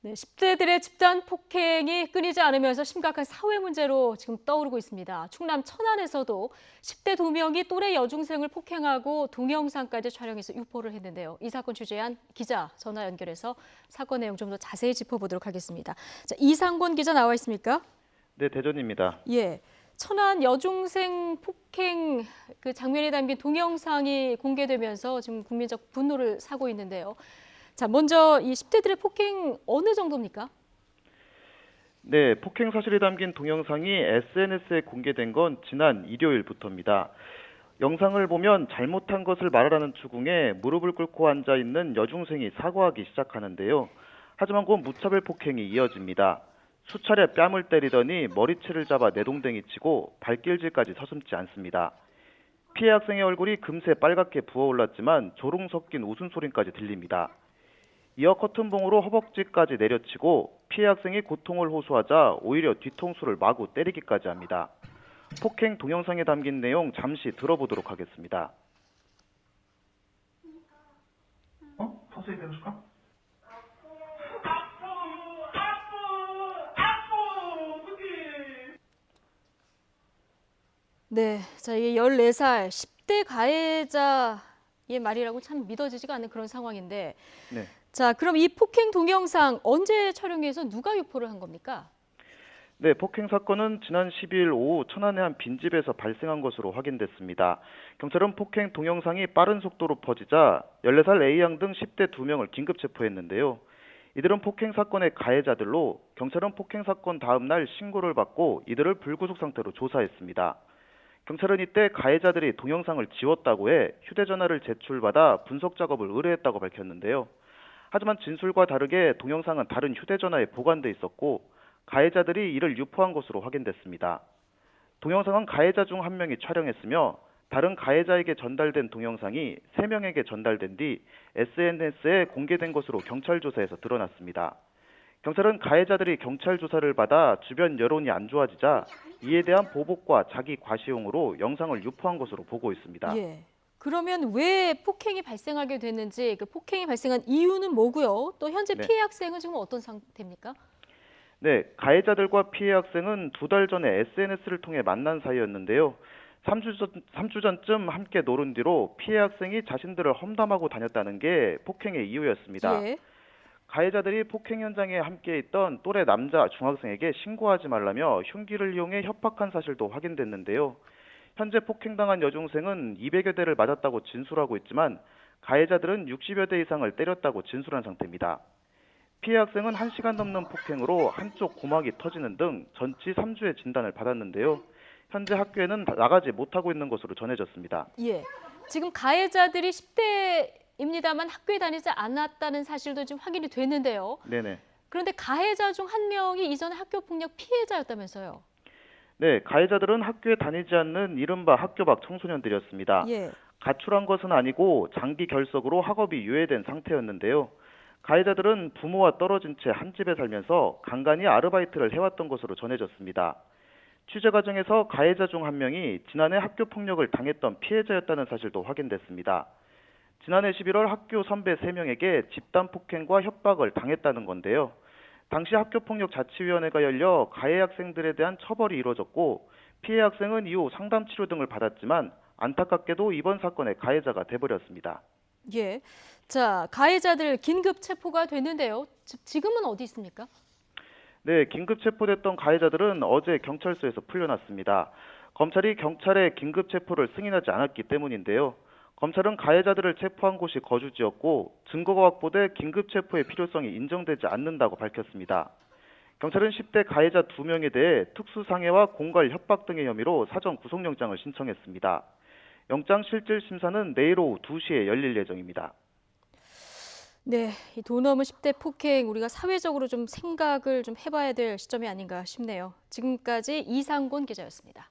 네, 10대들의 집단 폭행이 끊이지 않으면서 심각한 사회 문제로 지금 떠오르고 있습니다. 충남 천안에서도 10대 2명이 또래 여중생을 폭행하고 동영상까지 촬영해서 유포를 했는데요. 이 사건 취재한 기자 전화 연결해서 사건 내용 좀 더 자세히 짚어보도록 하겠습니다. 자, 이상곤 기자 나와 있습니까? 네, 대전입니다. 예. 천안 여중생 폭행 그 장면이 담긴 동영상이 공개되면서 지금 국민적 분노를 사고 있는데요. 자, 먼저 이 10대들의 폭행 어느 정도입니까? 네, 폭행 사실이 담긴 동영상이 SNS에 공개된 건 지난 일요일부터입니다. 영상을 보면 잘못한 것을 말하라는 추궁에 무릎을 꿇고 앉아 있는 여중생이 사과하기 시작하는데요. 하지만 곧 무차별 폭행이 이어집니다. 수차례 뺨을 때리더니 머리채를 잡아 내동댕이 치고 발길질까지 서슴지 않습니다. 피해 학생의 얼굴이 금세 빨갛게 부어올랐지만 조롱 섞인 웃음소리까지 들립니다. 이어 커튼봉으로 허벅지까지 내려치고 피해 학생이 고통을 호소하자 오히려 뒤통수를 마구 때리기까지 합니다. 폭행 동영상에 담긴 내용 잠시 들어보도록 하겠습니다. 서서히 내려줄까? 네, 자, 이게 14살 10대 가해자의 말이라고 참 믿어지지가 않는 그런 상황인데, 네. 자, 그럼 이 폭행 동영상 언제 촬영해서 누가 유포를 한 겁니까? 네, 폭행 사건은 지난 12일 오후 천안의 한 빈집에서 발생한 것으로 확인됐습니다. 경찰은 폭행 동영상이 빠른 속도로 퍼지자 14살 A양 등 10대 2명을 긴급 체포했는데요. 이들은 폭행 사건의 가해자들로 경찰은 폭행 사건 다음 날 신고를 받고 이들을 불구속 상태로 조사했습니다. 경찰은 이때 가해자들이 동영상을 지웠다고 해 휴대전화를 제출받아 분석 작업을 의뢰했다고 밝혔는데요. 하지만 진술과 다르게 동영상은 다른 휴대전화에 보관돼 있었고 가해자들이 이를 유포한 것으로 확인됐습니다. 동영상은 가해자 중 한 명이 촬영했으며 다른 가해자에게 전달된 동영상이 3명에게 전달된 뒤 SNS에 공개된 것으로 경찰 조사에서 드러났습니다. 경찰은 가해자들이 경찰 조사를 받아 주변 여론이 안 좋아지자 이에 대한 보복과 자기 과시용으로 영상을 유포한 것으로 보고 있습니다. 예. 그러면 왜 폭행이 발생하게 됐는지, 그 폭행이 발생한 이유는 뭐고요? 또 현재 네. 피해 학생은 지금 어떤 상태입니까? 네, 가해자들과 피해 학생은 2달 전에 SNS를 통해 만난 사이였는데요. 3주 전쯤 함께 노른 뒤로 피해 학생이 자신들을 험담하고 다녔다는 게 폭행의 이유였습니다. 예. 가해자들이 폭행 현장에 함께 있던 또래 남자 중학생에게 신고하지 말라며 흉기를 이용해 협박한 사실도 확인됐는데요. 현재 폭행당한 여중생은 200여 대를 맞았다고 진술하고 있지만 가해자들은 60여 대 이상을 때렸다고 진술한 상태입니다. 피해 학생은 1시간 넘는 폭행으로 한쪽 고막이 터지는 등 전치 3주의 진단을 받았는데요. 현재 학교에는 나가지 못하고 있는 것으로 전해졌습니다. 예. 지금 가해자들이 10대입니다만 학교에 다니지 않았다는 사실도 지금 확인이 됐는데요. 네네. 그런데 가해자 중 한 명이 이전 학교 폭력 피해자였다면서요. 네, 가해자들은 학교에 다니지 않는 이른바 학교 밖 청소년들이었습니다. 예. 가출한 것은 아니고 장기 결석으로 학업이 유예된 상태였는데요. 가해자들은 부모와 떨어진 채 한 집에 살면서 간간히 아르바이트를 해왔던 것으로 전해졌습니다. 취재 과정에서 가해자 중 한 명이 지난해 학교 폭력을 당했던 피해자였다는 사실도 확인됐습니다. 지난해 11월 학교 선배 3명에게 집단 폭행과 협박을 당했다는 건데요. 당시 학교폭력자치위원회가 열려 가해 학생들에 대한 처벌이 이루어졌고 피해 학생은 이후 상담 치료 등을 받았지만 안타깝게도 이번 사건의 가해자가 돼버렸습니다. 예. 자, 가해자들 긴급 체포가 됐는데요. 지금은 어디 있습니까? 네, 긴급 체포됐던 가해자들은 어제 경찰서에서 풀려났습니다. 검찰이 경찰의 긴급 체포를 승인하지 않았기 때문인데요. 검찰은 가해자들을 체포한 곳이 거주지였고 증거가 확보돼 긴급 체포의 필요성이 인정되지 않는다고 밝혔습니다. 경찰은 10대 가해자 2명에 대해 특수상해와 공갈 협박 등의 혐의로 사전 구속영장을 신청했습니다. 영장 실질 심사는 내일 오후 2시에 열릴 예정입니다. 네, 이 돈 넘은 10대 폭행 우리가 사회적으로 좀 생각을 좀 해봐야 될 시점이 아닌가 싶네요. 지금까지 이상곤 기자였습니다.